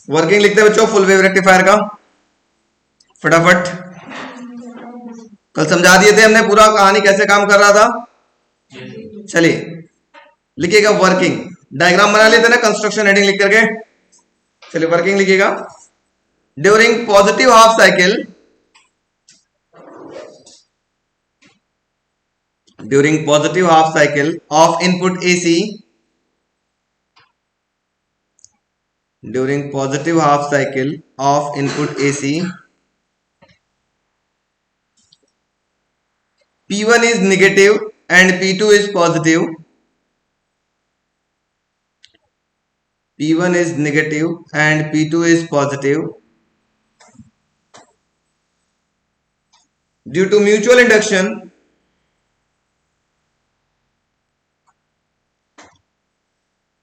Working लिखते हैं बच्चों फुल वेव रेक्टिफायर का, फटाफट। कल समझा दिए थे हमने पूरा कहानी कैसे काम कर रहा था। चलिए लिखिएगा वर्किंग, डायग्राम बना लेते ना कंस्ट्रक्शन हेडिंग लिख करके। चलिए वर्किंग लिखिएगा। During positive half cycle, during positive half cycle of input AC, during positive half cycle of input AC, P1 is negative and P2 is positive. P1 is negative and P2 is positive. Due to mutual induction,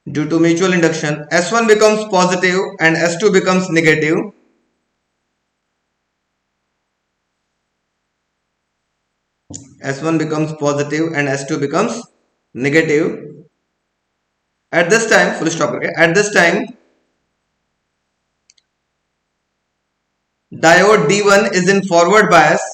due to mutual induction, S1 becomes positive and S2 becomes negative. S1 becomes positive and S2 becomes negative. At this time, full stop. Okay. At this time, diode D1 is in forward bias.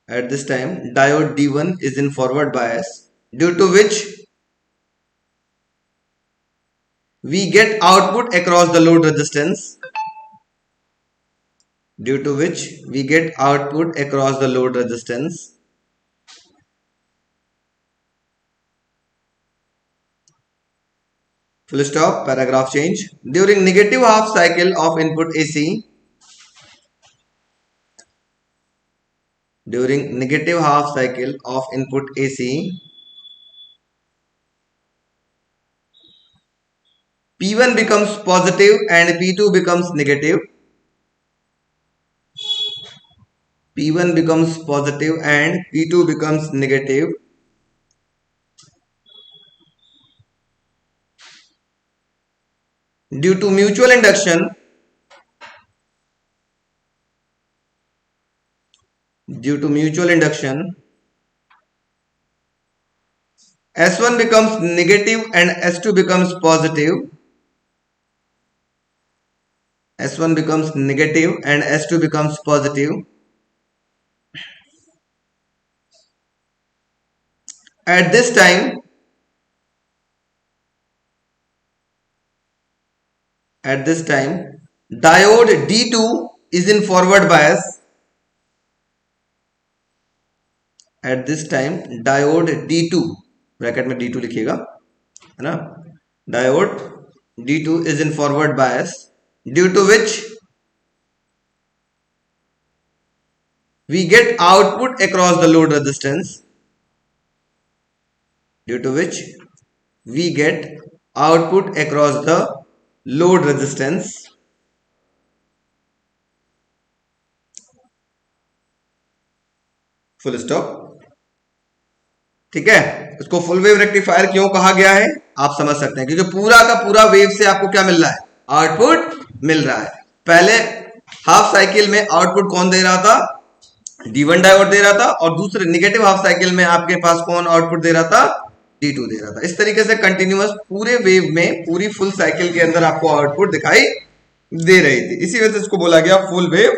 At this time, diode D1 is in forward bias, due to which we get output across the load resistance. Due to which we get output across the load resistance. Full stop, paragraph change. During negative half cycle of input AC, during negative half cycle of input AC, P1 becomes positive and P2 becomes negative. P1 becomes positive and P2 becomes negative. Due to mutual induction, S1 becomes negative and S2 becomes positive. S1 becomes negative and S2 becomes positive. At this time, diode D2 is in forward bias. At this time, diode D2, bracket में D2 लिखिएगा, है ना, diode D2 is in forward bias, due to which we get output across the load resistance. Due to which we get output across the load resistance. Full stop. ठीक है, इसको full wave rectifier क्यों कहा गया है आप समझ सकते हैं, क्योंकि पूरा का पूरा वेव से आपको क्या मिल रहा है, आउटपुट मिल रहा है। पहले हाफ साइकिल में आउटपुट कौन दे रहा था, D1 डायोड दे रहा था, और दूसरे निगेटिव हाफ साइकिल में आपके पास कौन आउटपुट दे रहा था, D2 दे रहा था। इस तरीके से कंटिन्यूअस पूरे वेव में पूरी फुल साइकिल के अंदर आपको आउटपुट दिखाई दे रही थी, इसी वजह से इसको बोला गया फुल वेव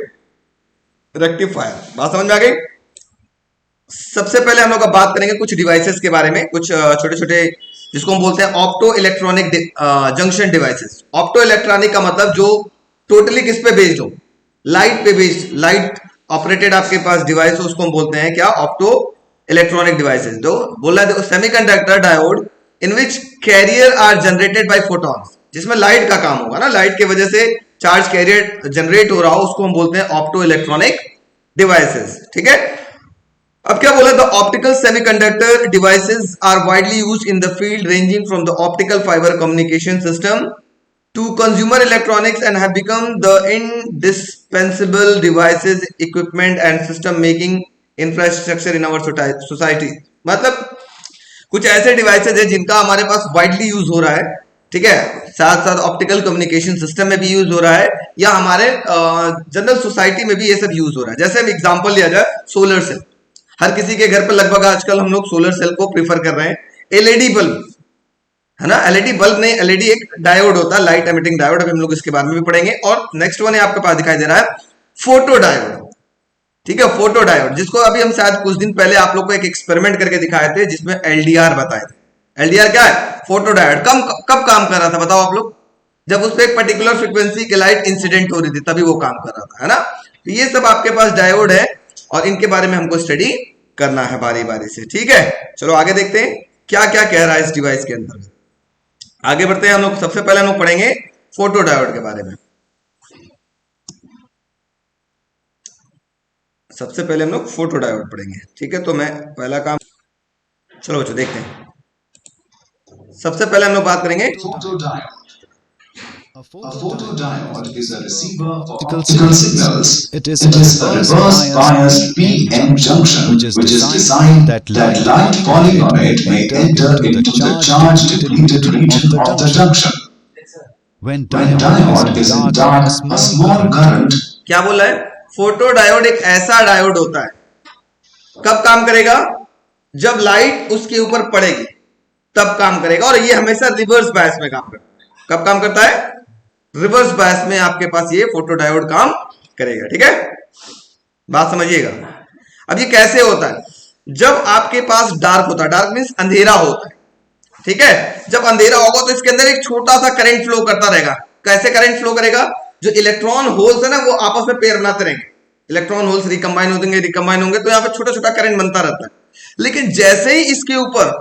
रेक्टिफायर। बात समझ में आ गई। सबसे पहले हम लोग बात करेंगे कुछ डिवाइसेस के बारे में, कुछ छोटे छोटे जिसको हम बोलते हैं opto electronic junction devices. Opto electronic का मतलब जो टोटली किस पे बेस्ड हो, लाइट पे बेस्ड, लाइट ऑपरेटेड आपके पास डिवाइस हो, उसको हम बोलते हैं क्या, ऑप्टो इलेक्ट्रॉनिक डिवाइसेस। जो बोला है semiconductor diode in which carrier are generated by photons, जिसमें लाइट का काम होगा ना, लाइट की वजह से चार्ज कैरियर जनरेट हो रहा हो, उसको हम बोलते हैं ऑप्टो इलेक्ट्रॉनिक डिवाइसेस। ठीक है, अब क्या बोला, the optical semiconductor devices are widely used in the field ranging from the optical fibre communication system to consumer electronics and have become the indispensable devices, equipment and system making infrastructure in our society। मतलब कुछ ऐसे devices है जिनका हमारे पास widely use हो रहा है, ठीक है, साथ साथ ऑप्टिकल कम्युनिकेशन सिस्टम में भी यूज हो रहा है, या हमारे जनरल सोसाइटी में भी ये सब यूज हो रहा है। जैसे एग्जांपल लिया जाए सोलर सेल, हर किसी के घर पर लगभग आजकल हम लोग सोलर सेल को प्रीफर कर रहे हैं। एलईडी बल्ब, है ना। एलईडी बल्ब नहीं, एलईडी एक डायोड होता है, लाइट एमिटिंग डायोड। अभी हम लोग इसके बारे में भी पढ़ेंगे। और नेक्स्ट वन है आपके पास दिखाई दे रहा है फोटो डायोड। ठीक है, फोटो डायोड, जिसको अभी हम शायद कुछ दिन पहले आप लोग को एक एक्सपेरिमेंट करके दिखाए थे, जिसमें एलडीआर बताए थे। एलडीआर क्या है? Photo diode. कब काम कर रहा था बताओ आप लोग? जब उस पर एक पर्टिकुलर फ्रीक्वेंसी की लाइट इंसिडेंट हो रही थी, तभी वो काम कर रहा था, है ना। तो ये सब आपके पास डायोड है और इनके बारे में हमको स्टडी करना है बारी बारी से। ठीक है, चलो आगे देखते हैं क्या क्या कह रहा है इस डिवाइस के अंदर। आगे बढ़ते हैं हम लोग। सबसे पहले हम लोग पढ़ेंगे फोटो डायोड के बारे में। सबसे पहले हम लोग फोटो डायोड पढ़ेंगे। ठीक है, तो मैं पहला काम, चलो बच्चों देखते हैं। सबसे पहले हम लोग बात करेंगे photo diode. A photodiode is a receiver for optical signals. It is a reverse bias PN junction which is designed that light falling on it may enter into the charge depleted region of the junction. When diode is in dark, a small current. क्या बोला है? Photo diode एक ऐसा diode होता है, कब काम करेगा? जब लाइट उसके ऊपर पड़ेगी तब काम करेगा। और ये हमेशा रिवर्स बायस में काम करता है। कब काम करता है? रिवर्स बायस में आपके पास ये फोटो डायोड काम करेगा। ठीक है, बात समझिएगा। अब ये कैसे होता है? जब आपके पास डार्क होता है, डार्क मींस अंधेरा होता है। ठीक है, जब अंधेरा होगा तो इसके अंदर एक छोटा सा करंट फ्लो करता रहेगा। कैसे करंट फ्लो करेगा? जो इलेक्ट्रॉन होल्स है ना, वो आपस में पेयर बनाते रहेंगे। इलेक्ट्रॉन होल्स रिकंबाइन होंगे तो यहाँ पे छोटा छोटा करंट बनता रहता है। लेकिन जैसे ही इसके ऊपर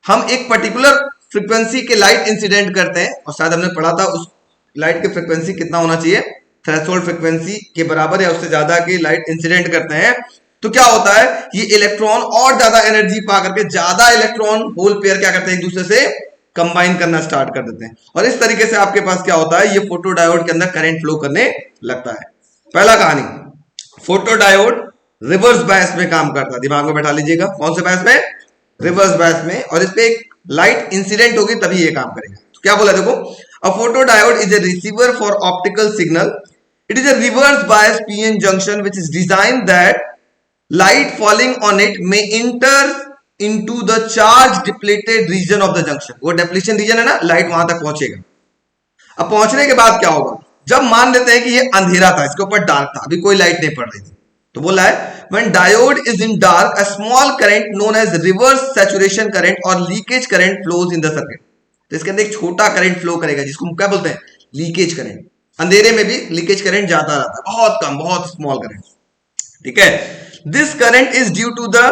हम एक पर्टिकुलर फ्रीक्वेंसी के लाइट इंसिडेंट करते हैं, और शायद हमने पढ़ा था उस लाइट की फ्रीक्वेंसी कितना होना चाहिए, थ्रेशोल्ड फ्रीक्वेंसी के बराबर या उससे ज्यादा की लाइट इंसिडेंट करते हैं, तो क्या होता है? ये इलेक्ट्रॉन और ज्यादा एनर्जी पा करके ज्यादा इलेक्ट्रॉन होल पेयर क्या करते हैं? एक दूसरे से कंबाइन करना स्टार्ट कर देते हैं। और इस तरीके से आपके पास क्या होता है? ये फोटो डायोड के अंदर करंट फ्लो करने लगता है। पहला कहानी, फोटो डायोड रिवर्स बायस में काम करता है। दिमाग में बैठा लीजिएगा, कौन से बायस में? रिवर्स बायस में। और इस पे एक लाइट इंसिडेंट होगी तभी ये काम करेगा। तो क्या बोला देखो, a photodiode is a receiver for optical signal. It is a reverse bias PN junction which is designed that light falling on it may enter into the charge depleted region of the junction. वो depletion region है ना, light वहां तक पहुंचेगा। अब पहुंचने के बाद क्या होगा? जब मान लेते हैं कि ये अंधेरा था, इसके ऊपर डार्क था, अभी कोई लाइट नहीं पड़ रही थी, तो बोला है when diode is in dark a small current known as reverse saturation current or leakage current flows in the circuit. तो इसके अंदर एक छोटा करंट फ्लो करेगा जिसको हम क्या बोलते हैं? Leakage current. अंधेरे में भी लीकेज करंट जाता रहता है, बहुत कम, बहुत स्मॉल करंट। ठीक है, this current is due to the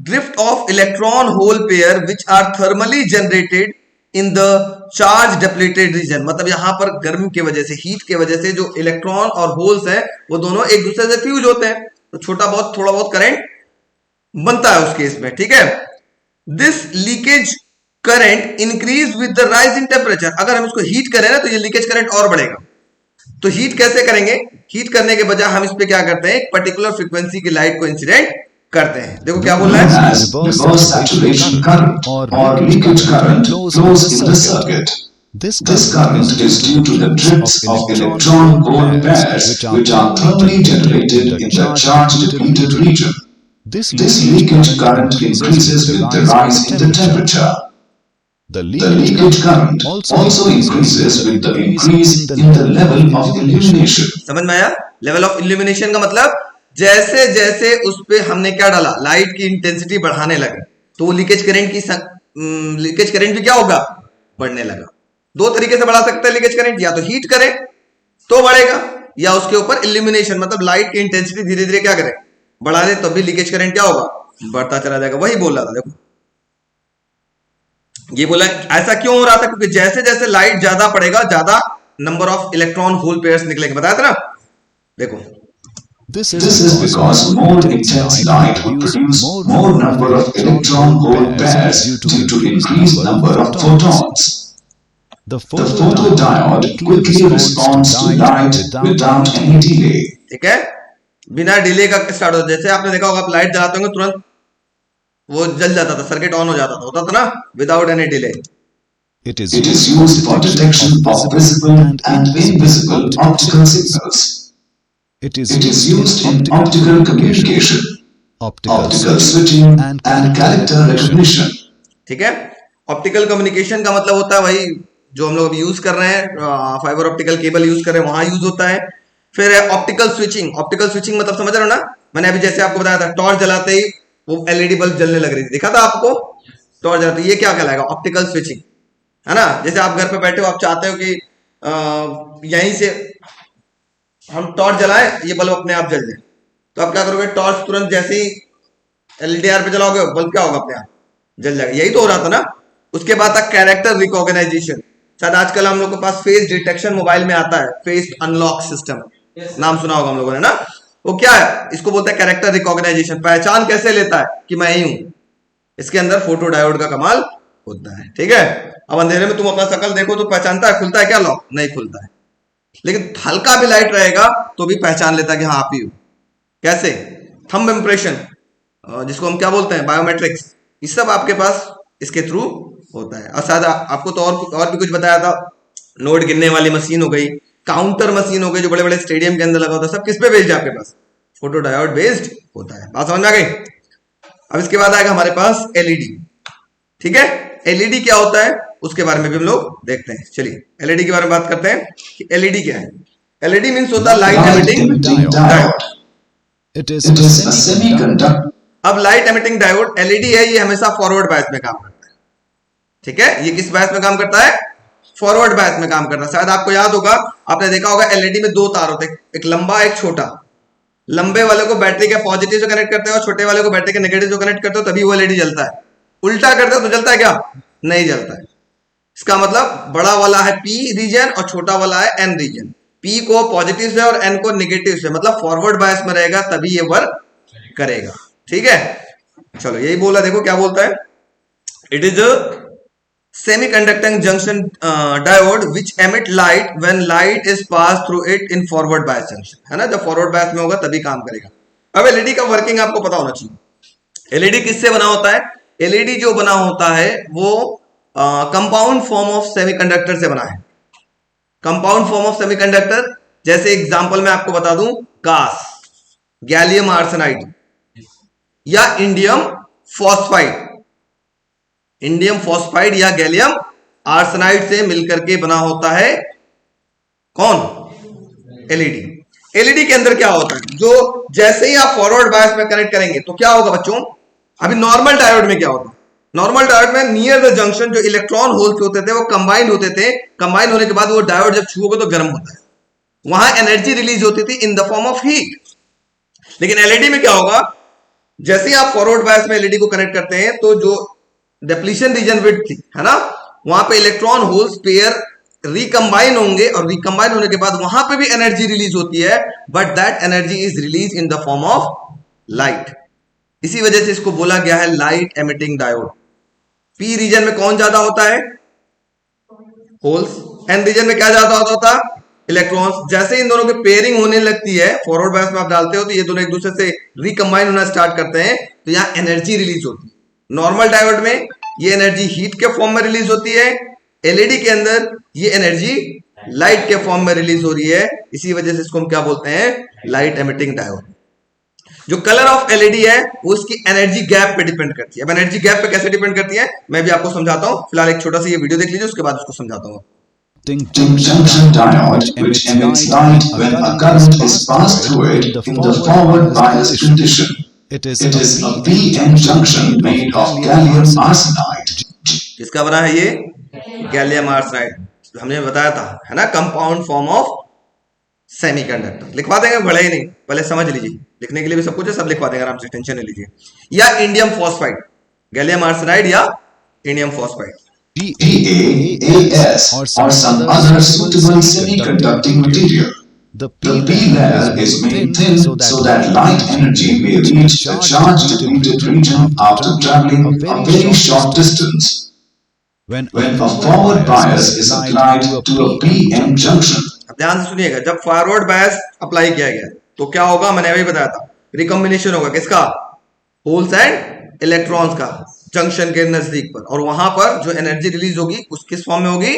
drift of electron hole pair which are thermally generated in the charge depleted region. मतलब यहां पर गर्मी की वजह से, हीट की वजह से जो इलेक्ट्रॉन और होल्स हैं वो दोनों एक दूसरे से फ्यूज होते हैं, तो थोड़ा बहुत करंट बनता है उस केस में। ठीक है, this leakage current increase with the rise in temperature. अगर हम इसको हीट करें ना तो ये लीकेज करंट और बढ़ेगा। तो हीट कैसे करेंगे? हीट करने के बजाय हम इस पे क्या करते हैं? एक पर्टिकुलर फ्रीक्वेंसी की लाइट को इंसिडेंट करते हैं। देखो क्या बोल रहा है? Reverse saturation current or leakage current flows in the circuit. This current is due to the drifts of electron-hole pairs which are thermally generated in the charge depleted region. This leakage current increases with the rise in the temperature. The leakage current also increases with the increase in the level of illumination. समझ में आया? Level of illumination का मतलब जैसे जैसे उस पे हमने क्या डाला, लाइट की इंटेंसिटी बढ़ाने लगे, तो लीकेज करंट भी क्या होगा? बढ़ने लगा। दो तरीके से बढ़ा सकते हैं लीकेज करंट, या तो हीट करें तो बढ़ेगा, या उसके ऊपर इल्यूमिनेशन मतलब लाइट की इंटेंसिटी धीरे धीरे क्या करें? बढ़ा दे, तो भी लीकेज करंट क्या होगा? बढ़ता चला जाएगा। वही बोल रहा था। देखो ये बोला ऐसा क्यों हो रहा था? क्योंकि जैसे जैसे लाइट ज्यादा पड़ेगा, ज्यादा number of electron whole pairs निकलेंगे। बताया था ना? देखो, This is because more intense light will produce more number of electron hole pairs due to increased number of photons. The photodiode quickly responds to light without any delay. ठीक है, बिना delay का start हो। जैसे आपने देखा होगा, आप लाइट जलाते होंगे तुरंत वो जल जाता था, सर्किट ऑन हो जाता था, होता था ना, without any delay. It is used for detection of visible and invisible optical signals. It is used in optical communication, optical switching and character recognition. ठीक है, ऑप्टिकल कम्युनिकेशन का मतलब होता है वही जो हम लोग अभी यूज कर रहे हैं, फाइबर ऑप्टिकल केबल यूज कर रहे हैं, वहां यूज होता है। फिर है ऑप्टिकल स्विचिंग। ऑप्टिकल स्विचिंग मतलब समझ रहे हो ना, मैंने अभी जैसे आपको बताया था, टॉर्च जलाते ही वो एलईडी बल्ब जलने लग रही थी, दिखा था आपको, टॉर्च जलाते, ये क्या कहलाएगा, ऑप्टिकल स्विचिंग, है ना। जैसे आप घर पे बैठे हो, आप चाहते हो कि यहीं से हम टॉर्च जलाएं, ये बल्ब अपने आप जल जाए, तो आप क्या करोगे, टॉर्च तुरंत जैसे ही एलईडीआर पे जलाओगे, बल्ब क्या होगा, अपने आप जल जाएगा। यही तो हो रहा था ना। उसके बाद था कैरेक्टर रिकॉग्नाइजेशन। शायद आजकल हम लोग के पास फेस डिटेक्शन मोबाइल में आता है, फेस अनलॉक सिस्टम, नाम सुना होगा हम लोगों ने ना। वो क्या है, इसको बोलते हैं कैरेक्टर रिकॉग्नाइजेशन। पहचान कैसे लेता है कि मैं ही हूं, इसके अंदर फोटो डायोड का कमाल होता है, ठीक है। अब अंधेरे में तुम अपना शकल देखो तो पहचानता है, खुलता है क्या लॉक, नहीं खुलता है। लेकिन हल्का भी लाइट रहेगा तो भी पहचान लेता है कि हाँ आप ही हो। कैसे, थंब इम्प्रेशन, जिसको हम क्या बोलते हैं, बायोमेट्रिक्स, ये सब आपके पास इसके थ्रू होता है। और शायद आपको तो और भी कुछ बताया था, नोट गिनने वाली मशीन हो गई, काउंटर मशीन हो गई, जो बड़े बड़े स्टेडियम के अंदर लगा होता है, सब किस पे बेस्ड है आपके पास, फोटो डायोड बेस्ड होता है। बात समझ में आ गई। अब इसके बाद आएगा हमारे पास एलईडी, ठीक है। एलईडी क्या होता है उसके बारे में भी हम लोग देखते हैं। चलिए एलईडी के बारे में बात करते हैं कि एलईडी क्या है। एलईडी मींस होता है light emitting diode. It is a semiconductor. अब लाइट एमिटिंग डायोड एलईडी है, ये हमेशा फॉरवर्ड बायस में काम करता है, ठीक है। ये किस बायस में काम करता है, फॉरवर्ड बायस में काम करता है। शायद आपको याद होगा, आपने देखा होगा एलईडी में दो तार होते हैं, एक लंबा एक छोटा। लंबे वाले को बैटरी के पॉजिटिव से कनेक्ट करते हो और छोटे वाले को बैटरी के नेगेटिव से कनेक्ट करते हो, तभी वो एलईडी जलता है। उल्टा करते हो तो जलता है क्या, नहीं जलता है। इसका मतलब बड़ा वाला है पी रीजन और छोटा वाला है एन रीजन। पी को पॉजिटिव से और एन को नेगेटिव से, मतलब फॉरवर्ड बायस में रहेगा तभी ये वर्क करेगा, ठीक है। चलो यही बोला, देखो क्या बोलता है, it is a semiconducting junction diode which emit light when light is passed through it in forward bias junction, है ना। जब फॉरवर्ड बायस में होगा तभी काम करेगा। अब एलईडी का वर्किंग आपको पता होना चाहिए। एलईडी किससे बना होता है, एलईडी जो बना होता है वो कंपाउंड फॉर्म ऑफ सेमीकंडक्टर से बना है। कंपाउंड फॉर्म ऑफ सेमीकंडक्टर, जैसे एग्जांपल मैं आपको बता दूं, गास, गैलियम आर्सेनाइड या इंडियम फॉस्फाइड। इंडियम फॉस्फाइड या गैलियम आर्सेनाइड से मिलकर के बना होता है कौन, एलईडी। एलईडी के अंदर क्या होता है, जो जैसे ही आप फॉरवर्ड बायस में कनेक्ट करेंगे तो क्या होगा बच्चों, अभी नॉर्मल डायोड में क्या होता है, नॉर्मल डायोड में नियर द जंक्शन जो इलेक्ट्रॉन होल्स होते थे वो कंबाइन होते थे। कंबाइन होने के बाद वो डायोड जब छुओगे तो गर्म होता है, वहां एनर्जी रिलीज होती थी in the form of heat. लेकिन एलईडी में क्या होगा, जैसे ही आप फॉरवर्ड बायस में एलईडी को कनेक्ट करते हैं तो जो डिप्लीशन रीजन विड्थ थी, है ना, वहां पे इलेक्ट्रॉन होल्स पेयर रिकंबाइन होंगे और रिकंबाइन होने के बाद वहां पे भी एनर्जी रिलीज होती है, but that energy is release in the form of light. इसी वजह से इसको बोला गया है light emitting diode. P region में कौन ज्यादा होता है, होल्स। एन रीजन में क्या ज्यादा होता है, इलेक्ट्रॉन्स। जैसे इन दोनों की पेयरिंग होने लगती है, फॉरवर्ड बायस में आप डालते हो तो ये दोनों एक दूसरे से रिकंबाइन होना स्टार्ट करते हैं, तो यहां एनर्जी रिलीज होती है। नॉर्मल डायोड में ये एनर्जी हीट के फॉर्म में रिलीज होती है, एलईडी के अंदर ये एनर्जी लाइट के फॉर्म में रिलीज हो रही है। इसी वजह से इसको हम क्या बोलते हैं, लाइट एमिटिंग डायोड। जो कलर ऑफ एलईडी है वो उसकी एनर्जी गैप पे डिपेंड करती है। अब एनर्जी गैप पे कैसे डिपेंड करती है मैं भी आपको समझाता हूं। फिलहाल एक छोटा सा ये वीडियो देख लीजिए, उसके बाद उसको समझाता हूं। Junction diode which emits light when a current is passed through it in the forward bias condition. It is a PN junction made of gallium arsenide. किसका बना है ये, गैलियम आर्सेनाइड, हमने बताया था, है ना, कंपाउंड फॉर्म ऑफ सेमीकंडक्टर। लिखवा देंगे, बड़े ही नहीं, पहले समझ लीजिए, लिखने के लिए भी सब कुछ है, सब लिखवा देंगे आराम से, टेंशन नहीं लीजिए। या इंडियम फॉस्फाइड, गैलियम आर्सेनाइड या indium phosphide, GaAs or some other suitable semiconducting material. The P layer is made thin so that light energy may reach the charge depleted region after traveling a very short distance. When a forward bias is applied to a PN junction. अब ध्यान से सुनिएगा, जब forward bias apply किया गया तो क्या होगा, मैंने अभी बताया था, रिकॉम्बिनेशन होगा किसका, होल्स एंड इलेक्ट्रॉन्स का जंक्शन के नजदीक पर, और वहां पर जो एनर्जी रिलीज होगी उस किस फॉर्म में होगी,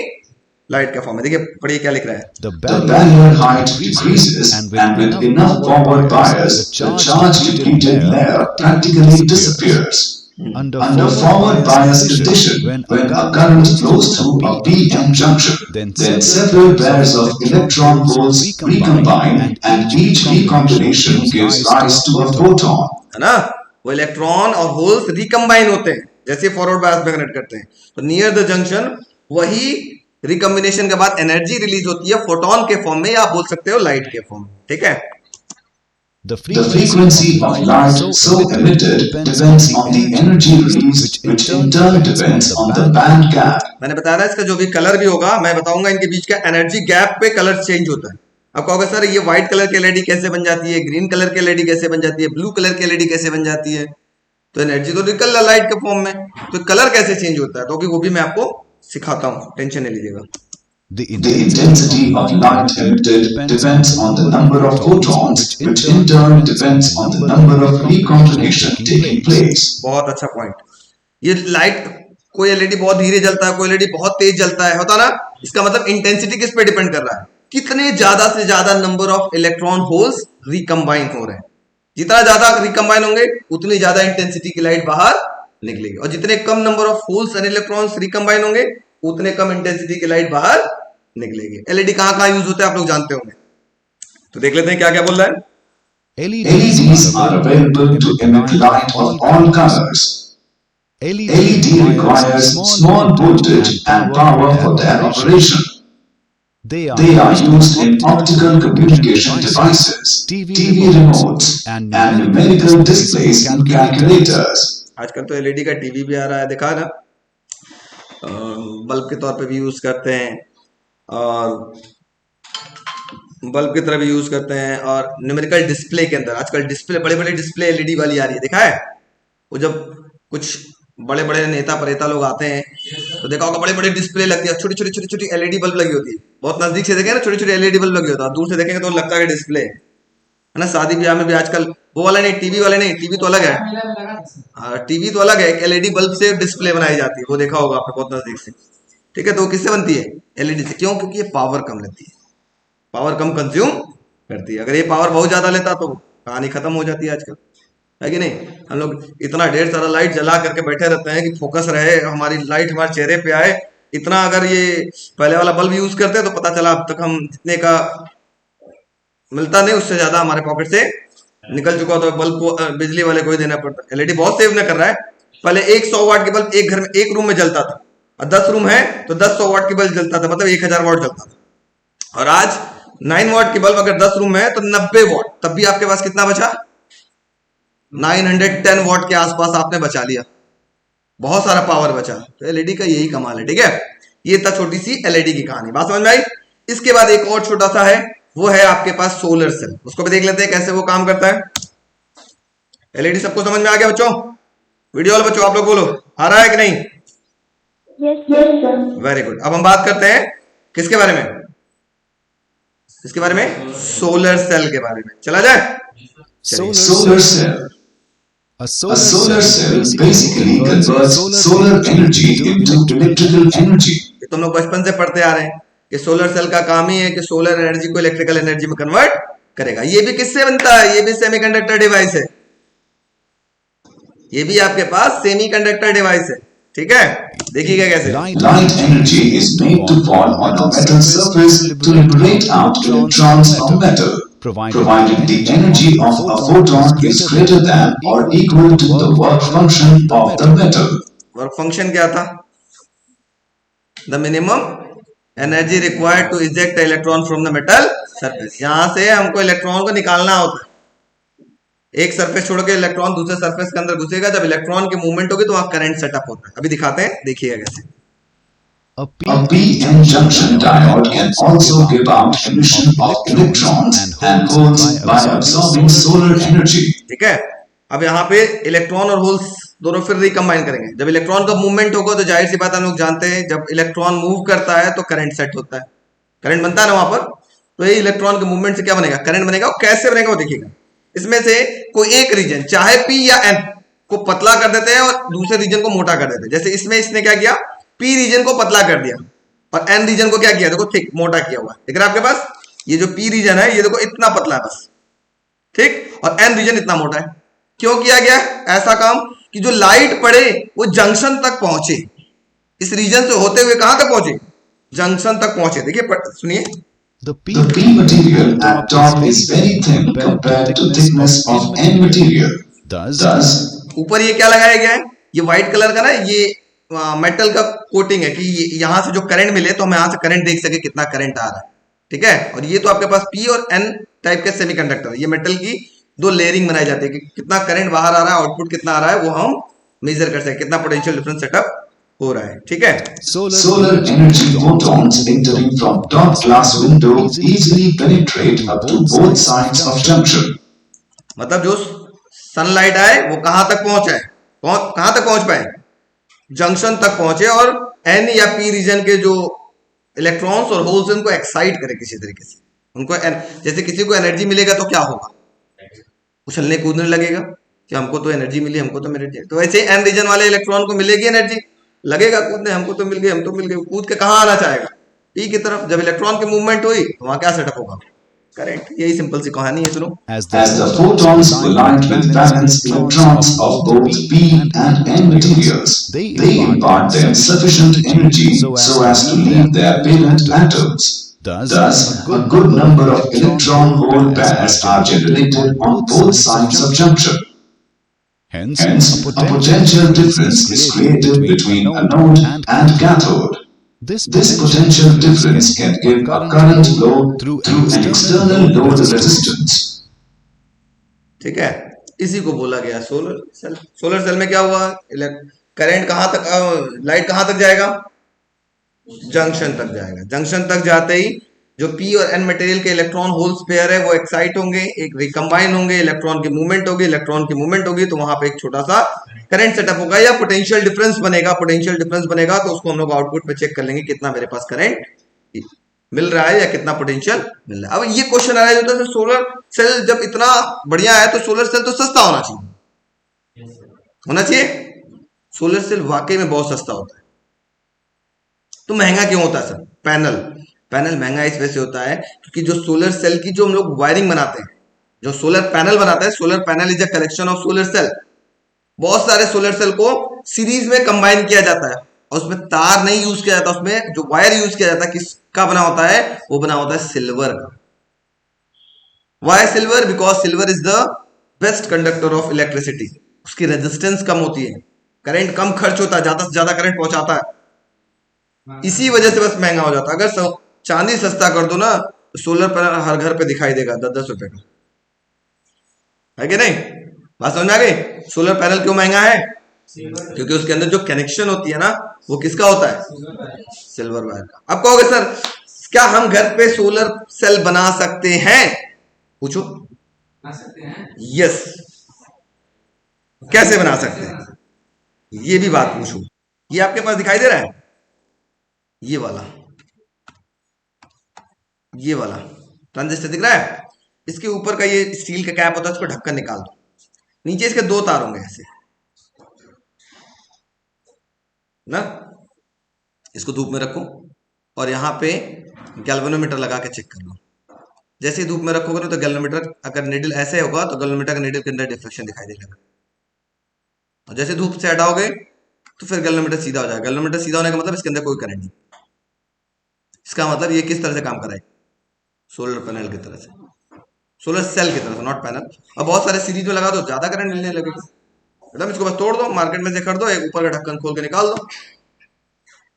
लाइट के फॉर्म में। देखिए पढ़िए क्या लिख रहा है, The barrier height decreases and with enough forward bias the charge depleted layer practically disappears. under forward bias condition, when a current flows through a p-n junction, then several pairs of electron holes recombine and each recombination gives rise to a photon. है ना, वो electron और holes recombine होते हैं जैसे forward bias में connect करते हैं, तो नियर द जंक्शन वही रिकम्बिनेशन के बाद एनर्जी रिलीज होती है फोटोन के फॉर्म में, या आप बोल सकते हो लाइट के फॉर्म में, ठीक है। The frequency of light so emitted depends on the energy released, which in turn depends on the band gap. मैंने बताया था इसका जो भी कलर भी होगा, मैं बताऊंगा इनके बीच का एनर्जी गैप पे कलर चेंज होता है। अब कहोगे सर ये व्हाइट कलर की एलईडी कैसे बन जाती है, ग्रीन कलर की एलईडी कैसे बन जाती है, ब्लू कलर की एलईडी कैसे बन जाती है, तो एनर्जी तो निकल रहा लाइट के फॉर्म में, तो कलर कैसे चेंज होता है, तो वो भी मैं आपको सिखाता हूँ, टेंशन नहीं लीजिएगा। The intensity of light emitted depends on the number of photons, which in turn depends on the number of recombination taking place. बहुत अच्छा पॉइंट। ये लाइट, कोई एलईडी बहुत धीरे जलता है, कोई एलईडी बहुत तेज जलता है, होता ना, इसका मतलब इंटेंसिटी किस पे डिपेंड कर रहा है, कितने ज्यादा से ज्यादा number of electron holes recombine हो रहे हैं। जितना ज्यादा रिकम्बाइन होंगे उतनी ज्यादा इंटेंसिटी की लाइट बाहर निकलेगी, और जितने कम number of holes and electrons recombine होंगे उतने कम इंटेंसिटी की लाइट बाहर निकलेगी। एलईडी कहां यूज होता है आप लोग जानते होंगे, तो देख लेते हैं क्या क्या बोल रहा है। LEDs are available to emit light of all colors. LED requires small voltage and power for their operation. They are used in optical communication devices, TV remotes, and numerical displays in calculators. आजकल तो LED का TV भी आ रहा है, देखा ना, bulb के तौर पे भी यूज करते हैं, और बल्ब की तरह भी यूज करते हैं, और न्यूमेरिकल डिस्प्ले के अंदर आजकल डिस्प्ले, बड़े बड़े डिस्प्ले एलईडी वाली आ रही है, देखा है, वो जब कुछ बड़े बड़े नेता परेता लोग आते हैं तो देखा होगा बड़े बड़े डिस्प्ले लगती है, छोटी छोटी छोटी छोटी एलईडी बल्ब लगी होती है, बहुत नजदीक से देखें ना छोटी छोटी एलईडी बल्ब लगी होता है, दूर से देखेंगे तो लगता है डिस्प्ले है ना। शादी ब्याह में भी आजकल वो वाला नहीं, टीवी वाले नहीं, टीवी तो अलग है, हाँ टीवी तो अलग है, एक एलईडी बल्ब से डिस्प्ले बनाई जाती है, वो देखा होगा आपने बहुत नजदीक से, ठीक है। तो किससे बनती है, एलईडी से, क्यों, क्योंकि ये पावर कम लेती है, पावर कम कंज्यूम करती है। अगर ये पावर बहुत ज्यादा लेता तो कहानी खत्म हो जाती है आजकल, है कि नहीं। हम लोग इतना ढेर सारा लाइट जला करके बैठे रहते हैं कि फोकस रहे, हमारी लाइट हमारे चेहरे पे आए, इतना अगर ये पहले वाला बल्ब यूज करते तो पता चला अब तक हम जितने का मिलता नहीं उससे ज्यादा हमारे पॉकेट से निकल चुका, तो बल्ब को बिजली वाले को ही देना पड़ता। एलईडी बहुत सेव न कर रहा है, पहले एक 100 वाट के बल्ब एक घर में एक रूम में जलता था, और 10 रूम है तो 10 100 वाट के बल्ब जलता था, मतलब 1000 वाट जलता था। और आज 9 वाट के बल्ब अगर 10 रूम है तो 90 वाट, तब भी आपके पास कितना बचा, 910 वाट के आसपास आपने बचा लिया, बहुत सारा पावर बचा। तो एलईडी का यही कमाल है, ठीक है। ये था छोटी सी एलईडी की कहानी, बात समझ में आई। इसके बाद एक और छोटा सा है, वो है आपके पास सोलर सेल, उसको भी देख लेते हैं कैसे वो काम करता है। एलईडी सबको समझ में आ गया बच्चों, वीडियो वाले बच्चों आप लोग बोलो आ रहा है कि नहीं? Very good. अब हम बात करते हैं किसके बारे में, किसके बारे में, सोलर सेल के बारे में। चला जाए। Solar cell. A solar cell basically converts solar energy into electrical energy. ये तुम लोग बचपन से पढ़ते आ रहे हैं कि सोलर सेल का काम ही है कि सोलर एनर्जी को इलेक्ट्रिकल एनर्जी में कन्वर्ट करेगा। ये भी किससे बनता है, ये भी सेमीकंडक्टर डिवाइस है, ये भी आपके पास सेमीकंडक्टर डिवाइस है, ठीक है। देखिएगा कैसे। Light energy is made to fall on a metal surface to liberate out electrons from metal, provided the energy of a photon is greater than or equal to the work function of the metal. Work function क्या था, the minimum energy required to eject electron from the metal surface. यहां से हमको electron को निकालना होता है, एक सरफेस छोड़ के इलेक्ट्रॉन दूसरे सरफेस के अंदर घुसेगा, जब इलेक्ट्रॉन की मूवमेंट होगी तो वहां करंट सेटअप होता है। अभी दिखाते हैं, देखिएगा कैसे। A p-n junction diode can also give out emission of electrons and holes by absorbing solar energy. ठीक है। अब यहाँ पे इलेक्ट्रॉन और होल्स दोनों फिर रिकम्बाइन करेंगे। जब इलेक्ट्रॉन का मूवमेंट होगा तो जाहिर सी बात हम लोग जानते हैं जब इलेक्ट्रॉन मूव करता है तो करंट सेट होता है, करंट बनता है ना वहां पर। तो ये इलेक्ट्रॉन के मूवमेंट से क्या बनेगा, करंट बनेगा। वो कैसे बनेगा वो देखिएगा। इसमें से कोई एक रीजन चाहे पी या एन को पतला कर देते हैं और दूसरे रीजन को मोटा कर देते हैं। जैसे इसमें इसने क्या किया, पी रीजन को पतला कर दिया और एन रीजन को क्या किया, देखो थिक मोटा किया हुआ है। देख रहे हैं आपके पास ये जो पी रीजन है ये देखो इतना पतला है बस, ठीक, और एन रीजन इतना मोटा है। क्यों किया गया ऐसा काम कि जो लाइट पड़े वो जंक्शन तक पहुंचे, इस रीजन से होते हुए कहां तक पहुंचे, जंक्शन तक पहुंचे। देखिए सुनिए, The P material at top is very thin compared to thickness of N material. Thus, ऊपर ये क्या लगाया गया है, ये व्हाइट कलर का ना, ये मेटल का कोटिंग है कि यहां से जो करंट मिले तो हम यहां से करंट देख सके कितना करंट आ रहा है, ठीक है। और ये तो आपके पास पी और एन टाइप के सेमीकंडक्टर है, ये मेटल की दो लेयरिंग बनाई जाती है कि कितना करंट बाहर आ रहा है, आउटपुट कितना आ रहा है, वो हम मेजर कर सके, कितना पोटेंशियल डिफरेंस सेटअप हो रहा है, ठीक है। solar energy photons entering from top glass window easily penetrate up to both sides of junction. मतलब जो सनलाइट आए वो कहां तक पहुंचा है, कहां तक पहुंच पाए, जंक्शन तक पहुंचे, और एन या पी रीजन के जो इलेक्ट्रॉन्स और होल्स उनको एक्साइट करे किसी तरीके से, उनको जैसे किसी को एनर्जी मिलेगा तो क्या होगा, उछलने कूदने लगेगा कि हमको तो एनर्जी मिली, हमको तो एनर्जी, तो वैसे एन रीजन वाले इलेक्ट्रॉन को मिलेगी एनर्जी, लगेगा कूदने, हमको तो मिल गई, हम तो मिल गए, कूद के कहां आना चाहेगा, पी की तरफ। जब इलेक्ट्रॉन की मूवमेंट हुई तो वहां क्या सेटअप होगा, करंट। यही सिंपल सी कहानी है, सुनो। As the photons collide with balanced electrons of both P and N materials, they impart them sufficient energy so as to leave their parent atoms. Thus, a good number of electron-hole pairs are generated on both sides of junction. Hence, a potential difference is created between anode and cathode. This potential difference can give a current flow through an external load resistance. ठीक है, इसी को बोला गया solar cell. Solar cell में क्या हुआ, current कहां तक, लाइट कहां तक जाएगा, जंक्शन तक जाएगा। जंक्शन तक जाते ही जो पी और एन मटेरियल के इलेक्ट्रॉन होल्स पेयर है वो एक्साइट होंगे, एक रिकम्बाइन होंगे, इलेक्ट्रॉन की मूवमेंट होगी, इलेक्ट्रॉन की मूवमेंट होगी तो वहां पे एक छोटा सा करंट सेटअप होगा या पोटेंशियल डिफरेंस बनेगा। पोटेंशियल डिफरेंस बनेगा तो उसको हम लोग आउटपुट पे चेक कर लेंगे कितना मेरे पास करंट मिल रहा है या कितना पोटेंशियल मिल रहा है। अब ये क्वेश्चन आ रहा है, सोलर सेल जब इतना बढ़िया है तो सोलर सेल तो सस्ता होना चाहिए, होना चाहिए। सोलर सेल वाकई में बहुत सस्ता होता है, तो महंगा क्यों होता है सर? पैनल महंगा इस वजह से होता है क्योंकि जो सोलर सेल की जो हम लोग वायरिंग बनाते हैं, जो सोलर पैनल बनाता है, solar panel is a collection of solar cell. बहुत सारे सोलर सेल को सीरीज में कंबाइन किया जाता है और उसमें तार नहीं यूज किया जाता, उसमें जो वायर यूज किया जाता है किसका बना होता है, वो बना होता है सिल्वर का। Why silver? Because silver is the best conductor of electricity, उसकी रेजिस्टेंस कम होती है, करंट कम खर्च होता है, ज्यादा से ज्यादा करंट पहुंचाता है, इसी वजह से बस महंगा हो जाता है। अगर चांदी सस्ता कर दो ना तो सोलर पैनल हर घर पे दिखाई देगा 10-10 रुपए का, है कि नहीं? बात समझ आ गई? सोलर पैनल क्यों महंगा है? क्योंकि उसके अंदर जो कनेक्शन होती है ना वो किसका होता है? सिल्वर वायर का। अब कहोगे सर क्या हम घर पे सोलर सेल बना सकते हैं? पूछो। यस, कैसे बना सकते हैं ये भी बात पूछो। ये आपके पास दिखाई दे रहा है, ये वाला ट्रांजिस्टर दिख रहा है, इसके ऊपर का ये स्टील का कैप होता है, उसको ढक्कन निकाल दो, नीचे इसके 2 तार होंगे ऐसे ना, इसको धूप में रखो और यहाँ पे गैल्वेनोमीटर लगा के चेक कर लो। जैसे ही धूप में रखोगे ना तो गैल्वेनोमीटर, अगर निडल ऐसे होगा तो गैल्वेनोमीटर का निडल के अंदर डिफ्लेक्शन दिखाई देगा, और जैसे धूप से हटाओगे तो फिर गैल्वेनोमीटर सीधा हो जाएगा। गैल्वेनोमीटर सीधा होने का मतलब इसके अंदर कोई करंट नहीं। इसका मतलब ये किस तरह से काम कराए? सोलर पैनल की तरह से, सोलर सेल की तरह से, नॉट पैनल। और बहुत सारे सीरीज में लगा दो, ज्यादा करंट मिलने लगेगा। मैडम इसको बस तोड़ दो, मार्केट में से खरीदो, एक ऊपर का ढक्कन खोल के निकाल दो,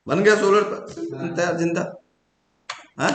बन गया सोलर तैयार, जिंदा। हाँ,